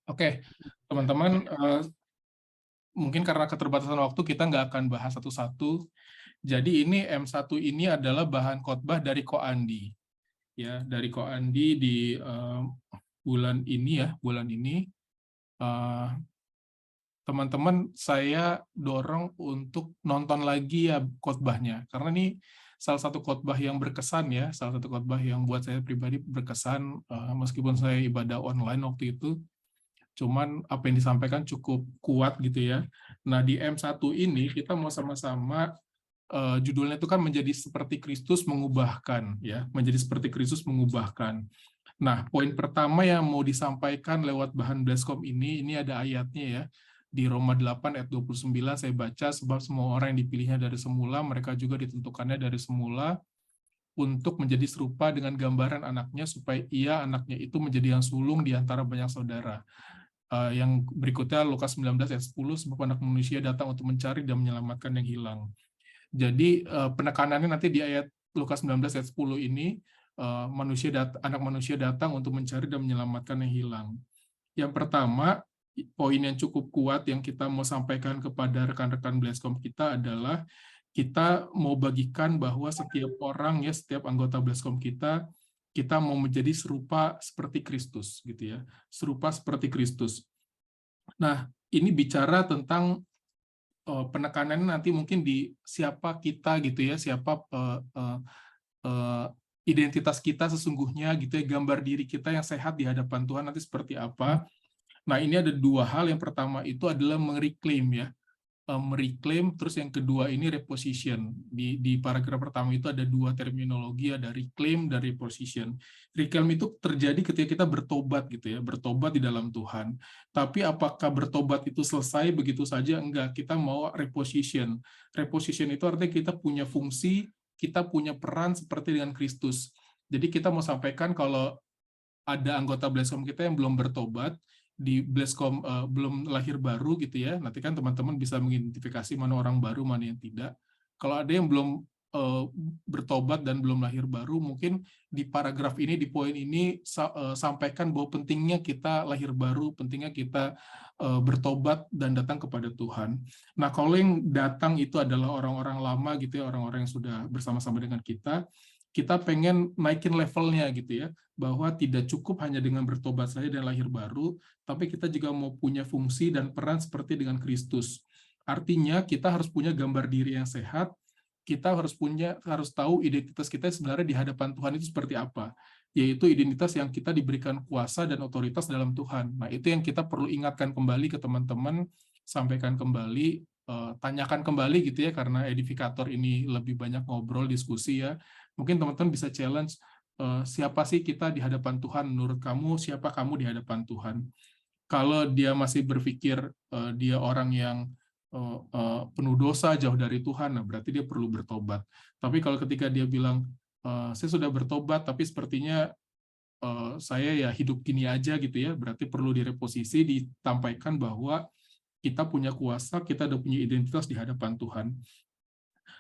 Oke, teman-teman, mungkin karena keterbatasan waktu kita nggak akan bahas satu-satu. Jadi ini M1 ini adalah bahan khotbah dari Ko Andi, ya, dari Ko Andi di bulan ini ya, bulan ini. Eh, Teman-teman, saya dorong untuk nonton lagi ya khotbahnya, karena ini salah satu khotbah yang berkesan ya, salah satu khotbah yang buat saya pribadi berkesan, meskipun saya ibadah online waktu itu. Cuman apa yang disampaikan cukup kuat gitu ya. Nah, di M1 ini kita mau sama-sama, judulnya itu kan menjadi seperti Kristus mengubahkan ya, menjadi seperti Kristus mengubahkan. Nah, poin pertama yang mau disampaikan lewat bahan Bleskom ini ada ayatnya ya. Di Roma 8 ayat 29 saya baca, sebab semua orang yang dipilihnya dari semula, mereka juga ditentukannya dari semula untuk menjadi serupa dengan gambaran anaknya, supaya ia anaknya itu menjadi yang sulung di antara banyak saudara. Yang berikutnya Lukas 19 ayat 10, sebab anak manusia datang untuk mencari dan menyelamatkan yang hilang. Jadi penekanannya nanti di ayat Lukas 19 ayat 10 ini, anak manusia datang untuk mencari dan menyelamatkan yang hilang. Yang pertama, poin yang cukup kuat yang kita mau sampaikan kepada rekan-rekan Bleskom kita adalah kita mau bagikan bahwa setiap orang ya, setiap anggota Bleskom kita mau menjadi serupa seperti Kristus gitu ya, serupa seperti Kristus. Nah, ini bicara tentang penekanannya nanti mungkin di siapa kita gitu ya, siapa identitas kita sesungguhnya gitu ya, gambar diri kita yang sehat di hadapan Tuhan nanti seperti apa. Nah, ini ada dua hal. Yang pertama itu adalah mereclaim ya, mereclaim, terus yang kedua ini reposition. Di paragraf pertama itu ada dua terminologi, ada reclaim dan reposition. Reclaim itu terjadi ketika kita bertobat gitu ya, bertobat di dalam Tuhan. Tapi apakah bertobat itu selesai begitu saja? Enggak, kita mau reposition. Reposition itu artinya kita punya fungsi, kita punya peran seperti dengan Kristus. Jadi kita mau sampaikan kalau ada anggota Bleskom kita yang belum bertobat, di Bleskom belum lahir baru gitu ya, nanti kan teman-teman bisa mengidentifikasi mana orang baru, mana yang tidak. Kalau ada yang belum bertobat dan belum lahir baru, mungkin di paragraf ini, di poin ini, sampaikan bahwa pentingnya kita lahir baru, pentingnya kita bertobat dan datang kepada Tuhan. Nah, kalau yang datang itu adalah orang-orang lama gitu ya, orang-orang yang sudah bersama-sama dengan kita pengen naikin levelnya gitu ya, bahwa tidak cukup hanya dengan bertobat saja dan lahir baru, tapi kita juga mau punya fungsi dan peran seperti dengan Kristus. Artinya kita harus punya gambar diri yang sehat, kita harus tahu identitas kita sebenarnya di hadapan Tuhan itu seperti apa, yaitu identitas yang kita diberikan kuasa dan otoritas dalam Tuhan. Nah, itu yang kita perlu ingatkan kembali ke teman-teman, sampaikan kembali, tanyakan kembali gitu ya, karena edifikator ini lebih banyak ngobrol, diskusi ya. Mungkin teman-teman bisa challenge, siapa sih kita di hadapan Tuhan? Menurut kamu, siapa kamu di hadapan Tuhan? Kalau dia masih berpikir dia orang yang penuh dosa, jauh dari Tuhan, nah berarti dia perlu bertobat. Tapi kalau ketika dia bilang, saya sudah bertobat, tapi sepertinya saya ya hidup gini aja gitu ya, berarti perlu direposisi, ditampaikan bahwa kita punya kuasa, kita ada punya identitas di hadapan Tuhan.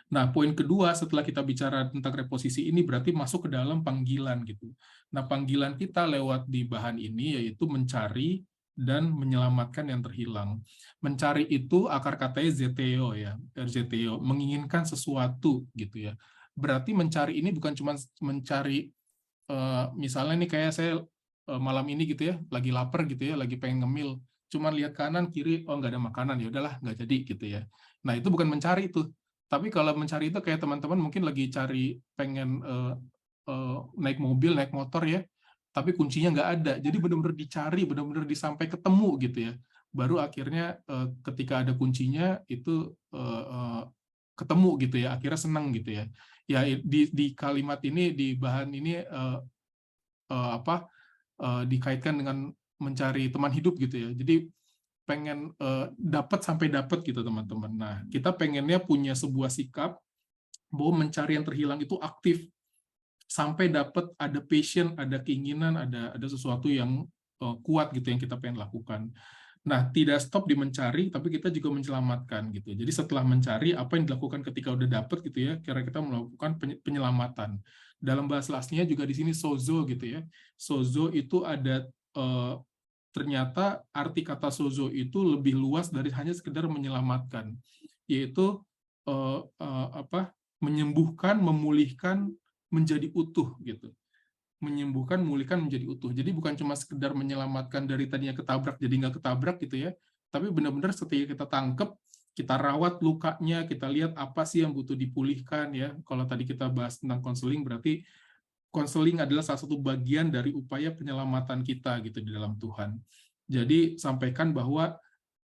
Nah, poin kedua setelah kita bicara tentang reposisi ini berarti masuk ke dalam panggilan gitu. Nah, panggilan kita lewat di bahan ini yaitu mencari dan menyelamatkan yang terhilang. Mencari itu akar katanya zeteo ya, zeteo, menginginkan sesuatu gitu ya. Berarti mencari ini bukan cuma mencari, misalnya nih kayak saya malam ini gitu ya, lagi lapar gitu ya, lagi pengen ngemil, cuman lihat kanan kiri, oh nggak ada makanan, ya udahlah nggak jadi gitu ya. Nah, itu bukan mencari itu. Tapi kalau mencari itu kayak teman-teman mungkin lagi cari pengen naik mobil, naik motor ya, tapi kuncinya nggak ada. Jadi benar-benar dicari, benar-benar sampai ketemu gitu ya. Baru akhirnya ketika ada kuncinya itu ketemu gitu ya, akhirnya senang gitu ya. Ya di kalimat ini, di bahan ini dikaitkan dengan mencari teman hidup gitu ya. Jadi pengen dapat sampai dapat gitu teman-teman. Nah, kita pengennya punya sebuah sikap bahwa mencari yang terhilang itu aktif sampai dapat, ada passion, ada keinginan, ada sesuatu yang kuat gitu yang kita pengen lakukan. Nah, tidak stop di mencari, tapi kita juga menyelamatkan gitu. Jadi setelah mencari, apa yang dilakukan ketika udah dapat gitu ya, kira kita melakukan penyelamatan. Dalam bahasa aslinya juga di sini sozo gitu ya. Sozo itu ada ternyata arti kata sozo itu lebih luas dari hanya sekedar menyelamatkan, yaitu menyembuhkan, memulihkan, menjadi utuh gitu. Menyembuhkan, memulihkan, menjadi utuh. Jadi bukan cuma sekedar menyelamatkan dari tadinya ketabrak jadi nggak ketabrak gitu ya, tapi benar-benar setelah kita tangkep, kita rawat lukanya, kita lihat apa sih yang butuh dipulihkan ya. Kalau tadi kita bahas tentang konseling, berarti konseling adalah salah satu bagian dari upaya penyelamatan kita gitu di dalam Tuhan. Jadi sampaikan bahwa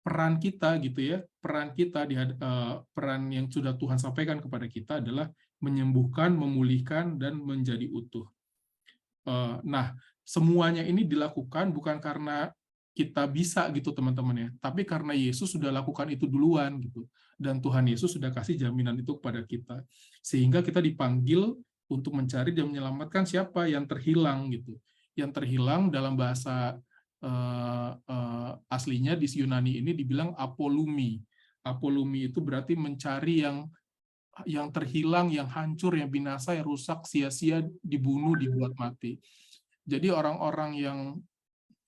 peran kita gitu ya, peran yang sudah Tuhan sampaikan kepada kita adalah menyembuhkan, memulihkan, dan menjadi utuh. Nah, semuanya ini dilakukan bukan karena kita bisa gitu teman-teman ya, tapi karena Yesus sudah lakukan itu duluan gitu, dan Tuhan Yesus sudah kasih jaminan itu kepada kita, sehingga kita dipanggil untuk mencari dan menyelamatkan siapa yang terhilang gitu. Yang terhilang dalam bahasa aslinya di Yunani ini dibilang apolumi. Apolumi itu berarti mencari yang terhilang, yang hancur, yang binasa, yang rusak, sia-sia, dibunuh, dibuat mati. Jadi orang-orang yang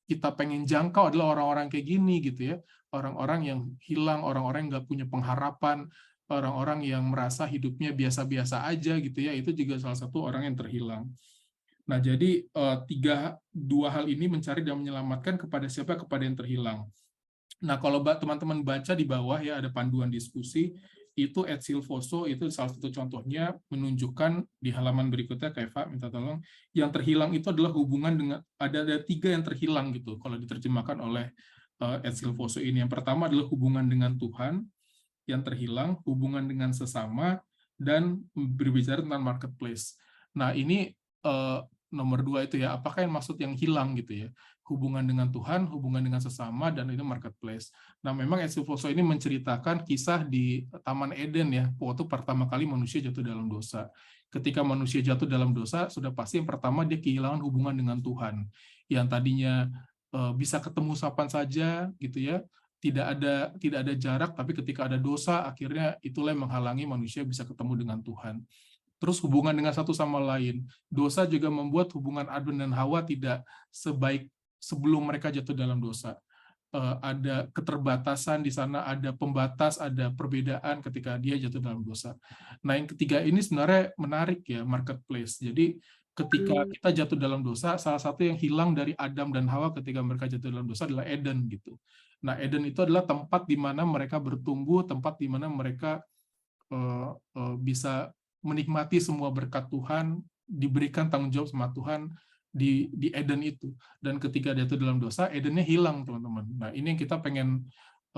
kita pengen jangkau adalah orang-orang kayak gini gitu ya, orang-orang yang hilang, orang-orang yang nggak punya pengharapan, orang-orang yang merasa hidupnya biasa-biasa aja gitu ya, itu juga salah satu orang yang terhilang. Nah, jadi dua hal ini mencari dan menyelamatkan kepada siapa? Kepada yang terhilang. Nah, kalau teman-teman baca di bawah ya ada panduan diskusi, itu et silvoso itu salah satu contohnya menunjukkan di halaman berikutnya, Eva minta tolong, yang terhilang itu adalah hubungan dengan ada 3 yang terhilang gitu kalau diterjemahkan oleh et silvoso ini. Yang pertama adalah hubungan dengan Tuhan yang terhilang, hubungan dengan sesama, dan berbicara tentang marketplace. Nah, ini nomor 2 itu ya, apakah yang maksud yang hilang gitu ya? Hubungan dengan Tuhan, hubungan dengan sesama, dan ini marketplace. Nah, memang et silvoso ini menceritakan kisah di Taman Eden ya, waktu pertama kali manusia jatuh dalam dosa. Ketika manusia jatuh dalam dosa, sudah pasti yang pertama dia kehilangan hubungan dengan Tuhan. Yang tadinya bisa ketemu kapan saja gitu ya, tidak ada jarak, tapi ketika ada dosa, akhirnya itulah yang menghalangi manusia bisa ketemu dengan Tuhan. Terus hubungan dengan satu sama lain. Dosa juga membuat hubungan Adam dan Hawa tidak sebaik sebelum mereka jatuh dalam dosa. Ada keterbatasan di sana, ada pembatas, ada perbedaan ketika dia jatuh dalam dosa. Nah, yang ketiga ini sebenarnya menarik ya, marketplace. Jadi ketika kita jatuh dalam dosa, salah satu yang hilang dari Adam dan Hawa ketika mereka jatuh dalam dosa adalah Eden gitu. Nah, Eden itu adalah tempat di mana mereka bertumbuh, tempat di mana mereka bisa menikmati semua berkat Tuhan, diberikan tanggung jawab sama Tuhan di Eden itu. Dan ketika dia itu dalam dosa, Edennya hilang, teman-teman. Nah, ini yang kita pengen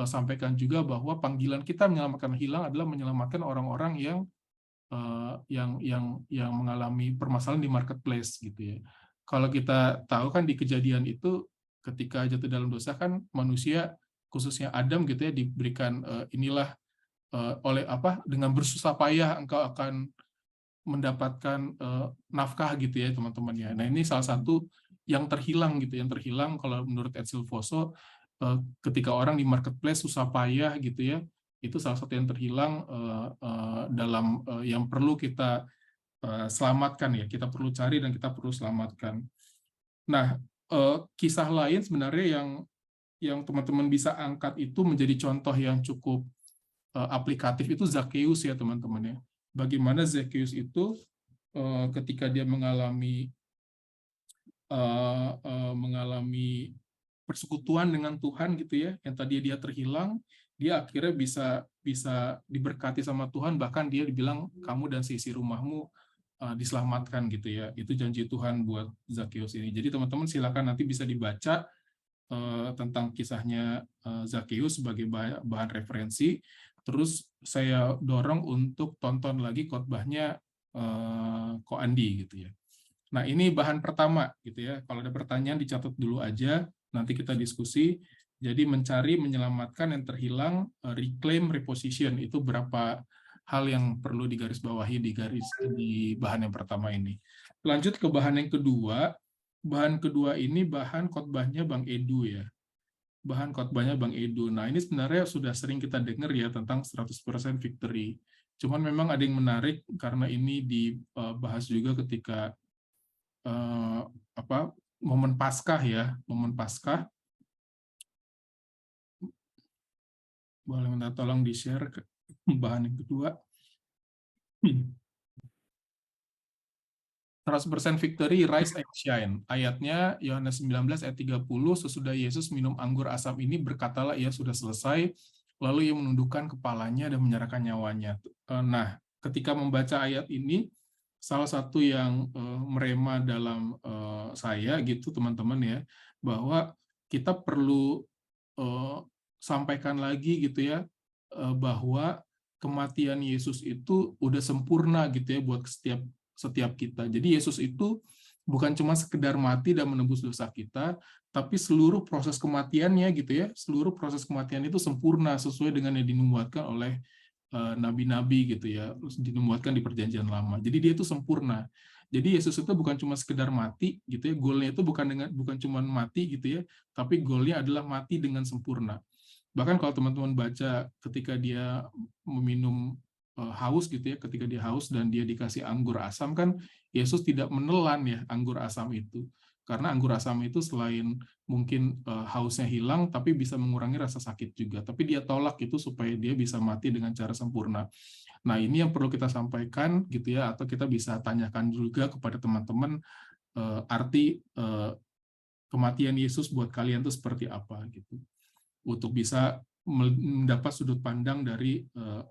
sampaikan juga, bahwa panggilan kita menyelamatkan hilang adalah menyelamatkan orang-orang yang mengalami permasalahan di marketplace gitu ya. Kalau kita tahu kan di kejadian itu, ketika jatuh dalam dosa kan manusia, khususnya Adam gitu ya, diberikan inilah oleh dengan bersusah payah engkau akan mendapatkan nafkah gitu ya teman-teman ya. Nah, ini salah satu yang terhilang gitu, yang terhilang kalau menurut et silvoso, ketika orang di marketplace susah payah gitu ya, itu salah satu yang terhilang dalam yang perlu kita selamatkan ya, kita perlu cari dan kita perlu selamatkan. Nah, kisah lain sebenarnya yang teman-teman bisa angkat itu menjadi contoh yang cukup aplikatif itu Zakheus ya teman-teman ya. Bagaimana Zakheus itu ketika dia mengalami persekutuan dengan Tuhan gitu ya, yang tadi dia terhilang, dia akhirnya bisa diberkati sama Tuhan, bahkan dia dibilang kamu dan seisi rumahmu diselamatkan gitu ya. Itu janji Tuhan buat Zakheus ini. Jadi teman-teman silakan nanti bisa dibaca tentang kisahnya Zakheus sebagai bahan referensi. Terus saya dorong untuk tonton lagi khotbahnya Ko Andi gitu ya. Nah, ini bahan pertama gitu ya. Kalau ada pertanyaan dicatat dulu aja, nanti kita diskusi. Jadi mencari, menyelamatkan yang terhilang, reclaim, reposition, itu berapa hal yang perlu digarisbawahi di bahan yang pertama ini. Lanjut ke bahan yang kedua. Bahan kedua ini bahan khotbahnya Bang Edu ya. Bahan khotbahnya Bang Edu. Nah, ini sebenarnya sudah sering kita dengar ya tentang 100% victory. Cuman memang ada yang menarik karena ini dibahas juga ketika momen Paskah ya, momen Paskah. Boleh minta tolong di-share ke bahan yang kedua. 100% victory, rise and shine. Ayatnya Yohanes 19 ayat 30, sesudah Yesus minum anggur asam ini berkatalah ia sudah selesai, lalu ia menundukkan kepalanya dan menyerahkan nyawanya. Nah, ketika membaca ayat ini, salah satu yang merema dalam saya gitu teman-teman ya, bahwa kita perlu sampaikan lagi gitu ya, bahwa kematian Yesus itu udah sempurna gitu ya buat setiap kita. Jadi Yesus itu bukan cuma sekedar mati dan menebus dosa kita, tapi seluruh proses kematiannya gitu ya, seluruh proses kematian itu sempurna sesuai dengan yang dinubuatkan oleh nabi-nabi gitu ya, dinubuatkan di Perjanjian Lama. Jadi dia itu sempurna. Jadi Yesus itu bukan cuma sekedar mati gitu ya, goalnya itu bukan cuma mati gitu ya, tapi goalnya adalah mati dengan sempurna. Bahkan kalau teman-teman baca ketika dia meminum haus gitu ya, ketika dia haus dan dia dikasih anggur asam kan, Yesus tidak menelan ya anggur asam itu. Karena anggur asam itu selain mungkin hausnya hilang, tapi bisa mengurangi rasa sakit juga. Tapi dia tolak itu supaya dia bisa mati dengan cara sempurna. Nah, ini yang perlu kita sampaikan gitu ya, atau kita bisa tanyakan juga kepada teman-teman arti kematian Yesus buat kalian itu seperti apa gitu. Untuk bisa mendapat sudut pandang dari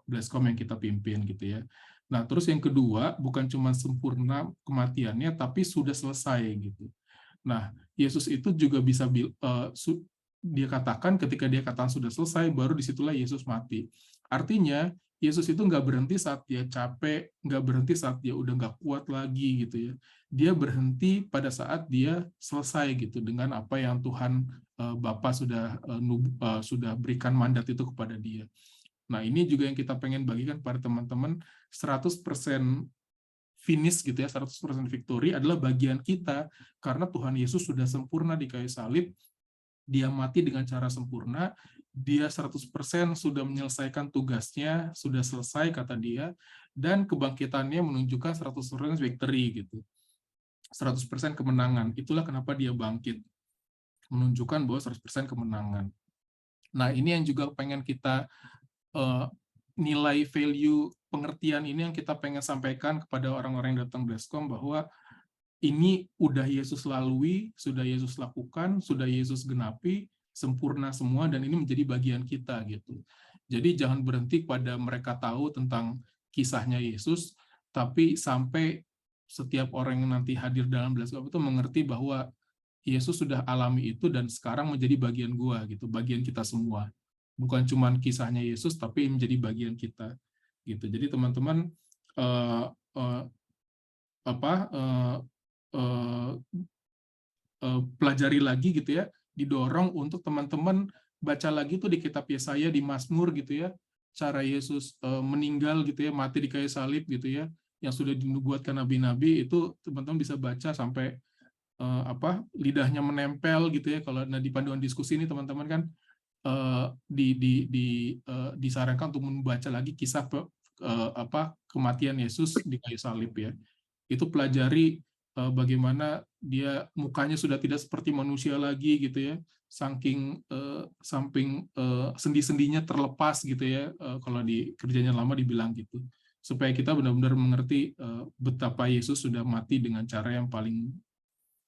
Bleskom yang kita pimpin gitu ya. Nah, terus yang kedua, bukan cuma sempurna kematiannya, tapi sudah selesai gitu. Nah, Yesus itu juga bisa dia katakan ketika dia katakan sudah selesai, baru disitulah Yesus mati. Artinya, Yesus itu nggak berhenti saat dia capek, nggak berhenti saat dia udah nggak kuat lagi gitu ya. Dia berhenti pada saat dia selesai gitu dengan apa yang Tuhan Bapa sudah berikan mandat itu kepada dia. Nah, ini juga yang kita pengen bagikan pada teman-teman, 100% finish gitu ya, 100% victory adalah bagian kita karena Tuhan Yesus sudah sempurna di kayu salib, dia mati dengan cara sempurna, dia 100% sudah menyelesaikan tugasnya, sudah selesai kata dia, dan kebangkitannya menunjukkan 100% victory gitu. 100% kemenangan. Itulah kenapa dia bangkit. Menunjukkan bahwa 100% kemenangan. Nah, ini yang juga pengen kita nilai value pengertian ini yang kita pengen sampaikan kepada orang-orang yang datang Bleskom, bahwa ini udah Yesus lalui, sudah Yesus lakukan, sudah Yesus genapi, sempurna semua, dan ini menjadi bagian kita gitu. Jadi jangan berhenti pada mereka tahu tentang kisahnya Yesus, tapi sampai setiap orang yang nanti hadir dalam Bleskom itu mengerti bahwa Yesus sudah alami itu dan sekarang menjadi bagian gua gitu, bagian kita semua. Bukan cuma kisahnya Yesus, tapi menjadi bagian kita gitu. Jadi teman-teman uh, uh, apa pelajari lagi gitu ya, didorong untuk teman-teman baca lagi tuh di kitab Yesaya, di Mazmur gitu ya, cara Yesus meninggal gitu ya, mati di kayu salib gitu ya, yang sudah dinubuatkan nabi-nabi, itu teman-teman bisa baca sampai lidahnya menempel gitu ya. Kalau di panduan diskusi ini teman-teman kan disarankan untuk membaca lagi kisah kematian Yesus di kayu salib ya. Itu pelajari bagaimana dia mukanya sudah tidak seperti manusia lagi gitu ya, saking sendi-sendinya terlepas gitu ya, kalau di Perjanjian Lama dibilang gitu, supaya kita benar-benar mengerti betapa Yesus sudah mati dengan cara yang paling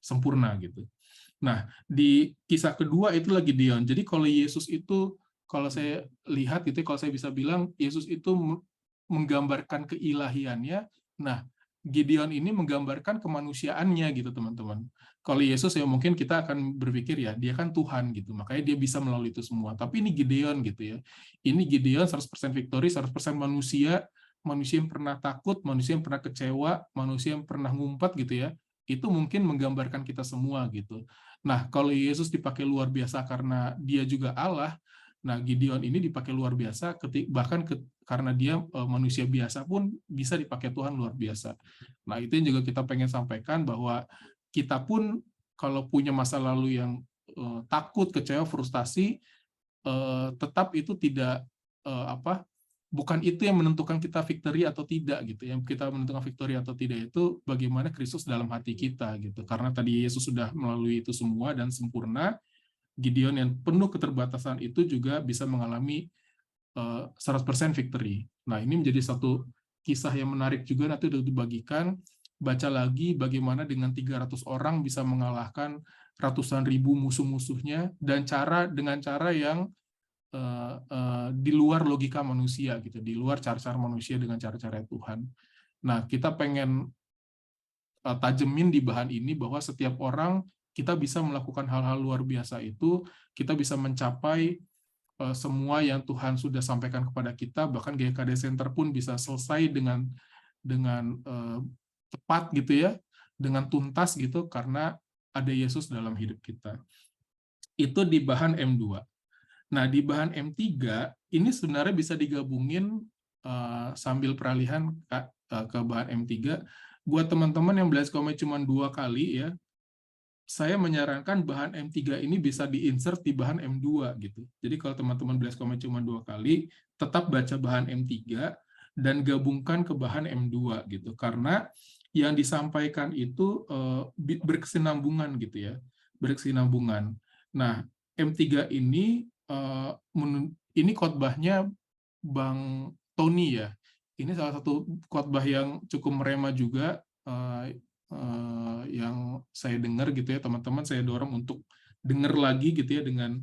sempurna gitu. Nah, di kisah kedua itu lagi Gideon. Jadi kalau Yesus itu, kalau saya lihat gitu, kalau saya bisa bilang Yesus itu menggambarkan keilahiannya. Nah, Gideon ini menggambarkan kemanusiaannya gitu teman-teman. Kalau Yesus ya mungkin kita akan berpikir ya dia kan Tuhan gitu, makanya dia bisa melalui itu semua. Tapi ini Gideon gitu ya. Ini Gideon 100% victory, 100% manusia, manusia yang pernah takut, manusia yang pernah kecewa, manusia yang pernah ngumpat gitu ya. Itu mungkin menggambarkan kita semua gitu. Nah, kalau Yesus dipakai luar biasa karena dia juga Allah, nah Gideon ini dipakai luar biasa, bahkan karena dia manusia biasa pun bisa dipakai Tuhan luar biasa. Nah, itu yang juga kita pengen sampaikan, bahwa kita pun kalau punya masa lalu yang takut, kecewa, frustasi, tetap itu tidak bukan itu yang menentukan kita victory atau tidak gitu. Yang kita menentukan victory atau tidak itu bagaimana Kristus dalam hati kita gitu. Karena tadi Yesus sudah melalui itu semua dan sempurna, Gideon yang penuh keterbatasan itu juga bisa mengalami 100% victory. Nah, ini menjadi satu kisah yang menarik juga, nanti udah dibagikan. Baca lagi bagaimana dengan 300 orang bisa mengalahkan ratusan ribu musuh-musuhnya, dan dengan cara yang di luar logika manusia, gitu, di luar cara-cara manusia dengan cara-cara Tuhan. Nah, kita pengen tajemin di bahan ini bahwa setiap orang kita bisa melakukan hal-hal luar biasa itu, kita bisa mencapai semua yang Tuhan sudah sampaikan kepada kita, bahkan GKD Center pun bisa selesai dengan tepat gitu ya, dengan tuntas gitu, karena ada Yesus dalam hidup kita. Itu di bahan M2. Nah, di bahan M3 ini sebenarnya bisa digabungin sambil peralihan ke bahan M3. Buat teman-teman yang belajar cuma 2 kali ya, saya menyarankan bahan M3 ini bisa di-insert di bahan M2 gitu. Jadi kalau teman-teman belajar cuma 2 kali, tetap baca bahan M3 dan gabungkan ke bahan M2 gitu. Karena yang disampaikan itu berkesinambungan gitu ya, berkesinambungan. Nah, M3 ini khotbahnya Bang Tony ya. Ini salah satu khotbah yang cukup merema juga, yang saya dengar gitu ya, teman-teman saya dorong untuk dengar lagi gitu ya, dengan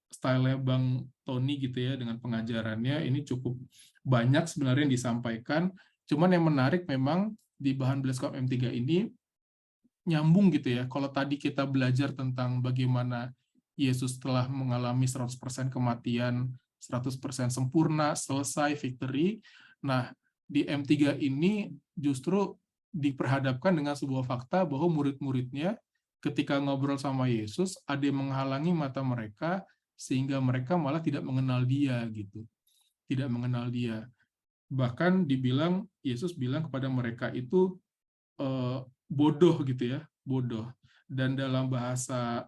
style Bang Tony gitu ya, dengan pengajarannya ini cukup banyak sebenarnya yang disampaikan. Cuman yang menarik memang di bahan Bleskom M3 ini nyambung gitu ya. Kalau tadi kita belajar tentang bagaimana Yesus telah mengalami 100% kematian, 100% sempurna, selesai, victory. Nah, di M3 ini justru diperhadapkan dengan sebuah fakta bahwa murid-muridnya ketika ngobrol sama Yesus, ada yang menghalangi mata mereka, sehingga mereka malah tidak mengenal dia gitu. Tidak mengenal dia. Bahkan dibilang, Yesus bilang kepada mereka itu bodoh gitu ya, bodoh. Dan dalam bahasa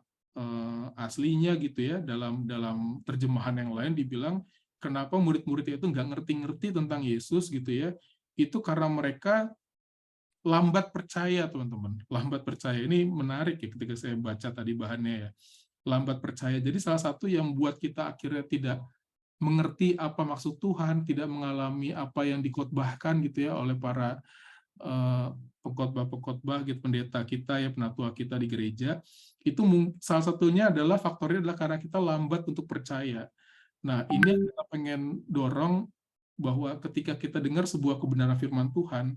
aslinya gitu ya, dalam terjemahan yang lain dibilang, kenapa murid-muridnya itu nggak ngerti-ngerti tentang Yesus gitu ya, itu karena mereka lambat percaya, teman-teman. Lambat percaya, ini menarik ya ketika saya baca tadi bahannya ya. Lambat percaya, jadi salah satu yang buat kita akhirnya tidak mengerti apa maksud Tuhan, tidak mengalami apa yang dikhotbahkan gitu ya oleh para pengkhotbah-pengkhotbah gitu, pendeta kita ya, penatua kita di gereja, itu salah satunya adalah faktornya adalah karena kita lambat untuk percaya. Nah, ini yang kita pengen dorong, bahwa ketika kita dengar sebuah kebenaran firman Tuhan,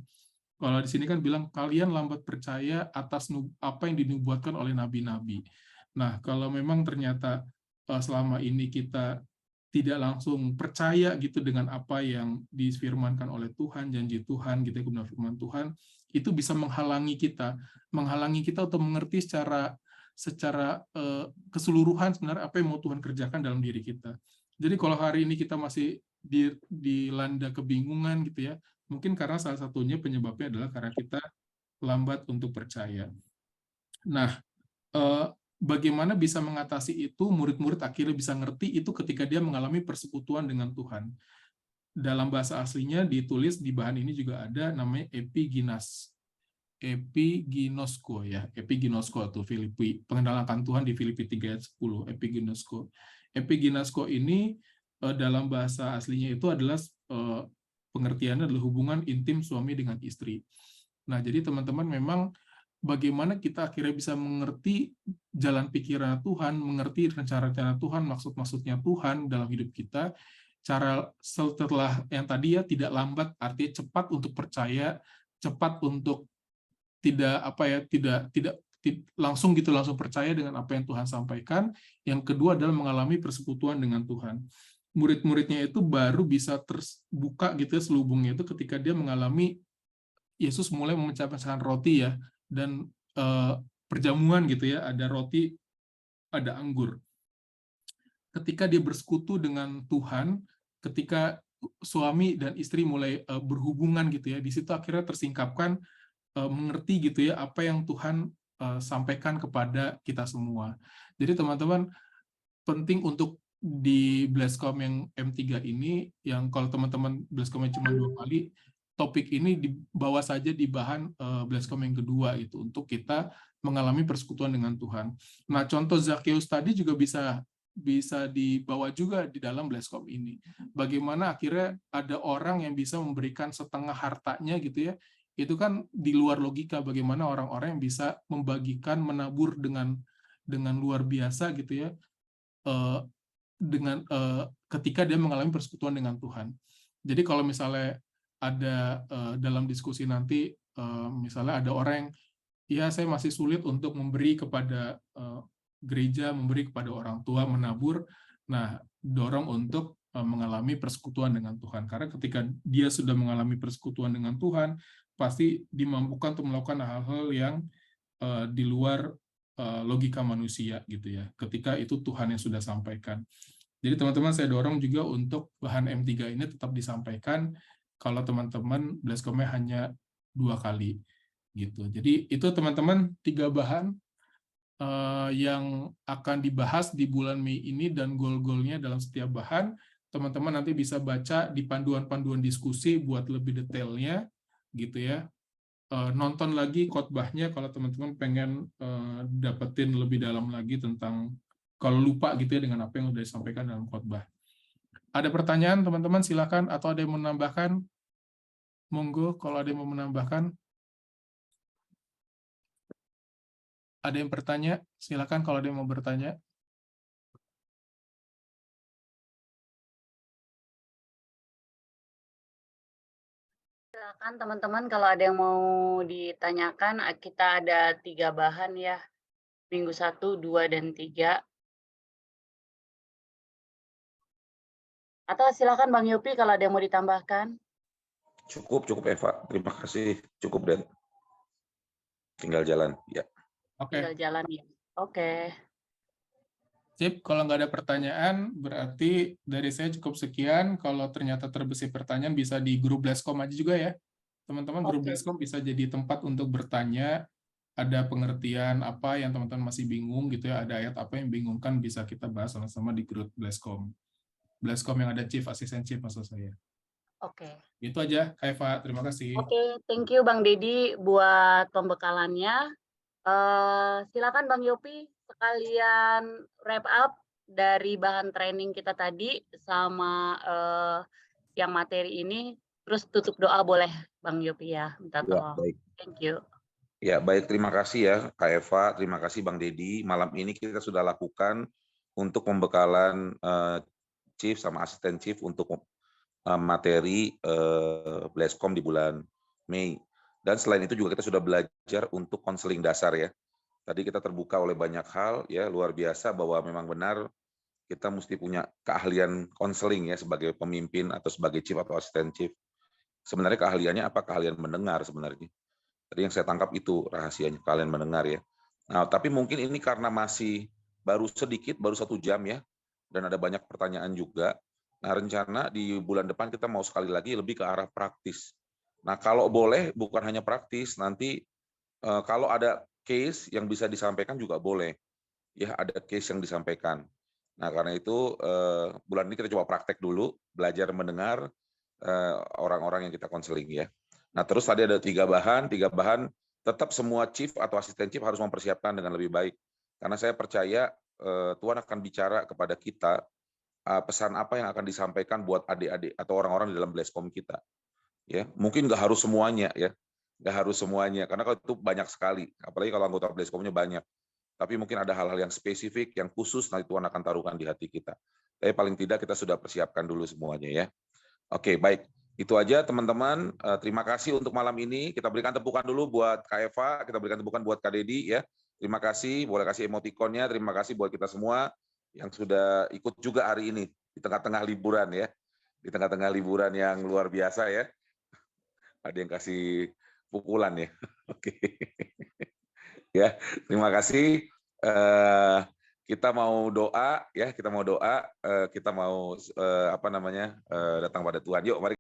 kalau di sini kan bilang kalian lambat percaya atas apa yang dinubuatkan oleh nabi-nabi. Nah, kalau memang ternyata selama ini kita tidak langsung percaya gitu dengan apa yang difirmankan oleh Tuhan, janji Tuhan gitu, kebenaran firman Tuhan, itu bisa menghalangi kita untuk mengerti secara keseluruhan sebenarnya apa yang mau Tuhan kerjakan dalam diri kita. Jadi kalau hari ini kita masih dilanda kebingungan gitu ya, mungkin karena salah satunya penyebabnya adalah karena kita lambat untuk percaya. Nah, bagaimana bisa mengatasi itu, murid-murid akhirnya bisa ngerti itu ketika dia mengalami persekutuan dengan Tuhan. Dalam bahasa aslinya ditulis di bahan ini juga ada namanya epiginosko ya, epiginosko atau Filipi, pengenalan akan Tuhan di Filipi 3 ayat 10, epiginosko. Epiginosko ini dalam bahasa aslinya itu adalah pengertiannya adalah hubungan intim suami dengan istri. Nah, jadi teman-teman memang bagaimana kita akhirnya bisa mengerti jalan pikiran Tuhan, mengerti rencana-rencana Tuhan, maksud-maksudnya Tuhan dalam hidup kita, cara setelah yang tadi ya, tidak lambat, artinya cepat untuk percaya, cepat untuk tidak langsung percaya dengan apa yang Tuhan sampaikan. Yang kedua adalah mengalami persekutuan dengan Tuhan. Murid-muridnya itu baru bisa terbuka gitu ya, selubungnya itu ketika dia mengalami Yesus mulai memecah-pecahkan roti ya, dan perjamuan gitu ya, ada roti, ada anggur. Ketika dia bersekutu dengan Tuhan, ketika suami dan istri mulai berhubungan gitu ya, di situ akhirnya tersingkapkan mengerti gitu ya apa yang Tuhan sampaikan kepada kita semua. Jadi teman-teman, penting untuk di Bleskom yang M3 ini, yang kalau teman-teman Bleskomnya cuma 2 kali, topik ini dibawa saja di bahan Bleskom yang kedua itu, untuk kita mengalami persekutuan dengan Tuhan. Nah, contoh Zakheus tadi juga bisa bisa dibawa juga di dalam Bleskom ini. Bagaimana akhirnya ada orang yang bisa memberikan setengah hartanya gitu ya, itu kan di luar logika. Bagaimana orang-orang yang bisa membagikan, menabur dengan luar biasa gitu ya, ketika dia mengalami persekutuan dengan Tuhan. Jadi kalau misalnya ada dalam diskusi nanti, misalnya ada orang yang, ya saya masih sulit untuk memberi kepada gereja, memberi kepada orang tua, menabur. Nah, dorong untuk mengalami persekutuan dengan Tuhan. Karena ketika dia sudah mengalami persekutuan dengan Tuhan, pasti dimampukan untuk melakukan hal-hal yang di luar logika manusia gitu ya. Ketika itu Tuhan yang sudah sampaikan. Jadi teman-teman saya dorong juga untuk bahan M3 ini tetap disampaikan kalau teman-teman Bleskomnya hanya 2 kali gitu. Jadi itu teman-teman 3 bahan yang akan dibahas di bulan Mei ini dan goal-goalnya dalam setiap bahan. Teman-teman nanti bisa baca di panduan-panduan diskusi buat lebih detailnya gitu ya. Nonton lagi khotbahnya kalau teman-teman pengen dapetin lebih dalam lagi tentang, kalau lupa gitu ya dengan apa yang sudah disampaikan dalam khotbah. Ada pertanyaan teman-teman silakan, atau ada yang mau menambahkan? Monggo kalau ada yang mau menambahkan. Ada yang bertanya? Silakan kalau ada yang mau bertanya. Silakan teman-teman kalau ada yang mau ditanyakan, kita ada 3 bahan ya, minggu 1, 2, dan 3. Atau silakan Bang Yopi kalau ada yang mau ditambahkan. Cukup Eva, terima kasih, cukup Dan. Tinggal jalan, ya. Oke. Tinggal jalan ya. Oke. Sip, kalau nggak ada pertanyaan, berarti dari saya cukup sekian. Kalau ternyata terbesit pertanyaan, bisa di grup Bleskom aja juga ya. Teman-teman, grup Bleskom bisa jadi tempat untuk bertanya, ada pengertian apa yang teman-teman masih bingung gitu ya, ada ayat apa yang bingungkan, bisa kita bahas sama-sama di grup Bleskom. Bleskom yang ada Chief, Asisten Chief maksud saya. Oke. Itu aja, Kak Eva. Terima kasih. Oke, thank you Bang Dedi buat pembekalannya. Silakan Bang Yopi sekalian wrap up dari bahan training kita tadi sama yang materi ini, terus tutup doa boleh Bang Yopi ya, minta tolong. Baik. Thank you. Ya, baik, terima kasih ya Kak Eva, terima kasih Bang Dedi. Malam ini kita sudah lakukan untuk pembekalan Chief sama Asisten Chief untuk materi Bleskom di bulan Mei. Dan selain itu juga kita sudah belajar untuk konseling dasar ya. Tadi kita terbuka oleh banyak hal ya, luar biasa bahwa memang benar kita mesti punya keahlian konseling ya sebagai pemimpin atau sebagai chief atau asisten chief. Sebenarnya keahliannya apa? Keahlian mendengar sebenarnya. Tadi yang saya tangkap itu rahasianya, keahlian mendengar ya. Nah, tapi mungkin ini karena masih baru sedikit, baru 1 jam ya, dan ada banyak pertanyaan juga. Nah, rencana di bulan depan kita mau sekali lagi lebih ke arah praktis. Nah, kalau boleh bukan hanya praktis, nanti kalau ada case yang bisa disampaikan juga boleh. Ya, ada case yang disampaikan. Nah, karena itu bulan ini kita coba praktek dulu, belajar mendengar orang-orang yang kita konseling ya. Nah, terus tadi ada 3 bahan tetap semua chief atau asisten chief harus mempersiapkan dengan lebih baik. Karena saya percaya Tuhan akan bicara kepada kita pesan apa yang akan disampaikan buat adik-adik atau orang-orang di dalam Bleskom kita. Ya, mungkin nggak harus semuanya ya. Nggak harus semuanya, karena kalau itu banyak sekali, apalagi kalau anggota Bleskomnya banyak. Tapi mungkin ada hal-hal yang spesifik, yang khusus, nanti Tuhan akan taruhkan di hati kita. Tapi paling tidak kita sudah persiapkan dulu semuanya ya. Oke, baik. Itu aja teman-teman. Terima kasih untuk malam ini. Kita berikan tepukan dulu buat Kak Eva, kita berikan tepukan buat Kak Dedi ya. Terima kasih, boleh kasih emotikonnya. Terima kasih buat kita semua yang sudah ikut juga hari ini di tengah-tengah liburan ya. Di tengah-tengah liburan yang luar biasa ya. Ada yang kasih pukulan ya. Oke. Ya, terima kasih. Kita mau doa ya, kita mau doa, kita mau datang pada Tuhan. Yuk, mari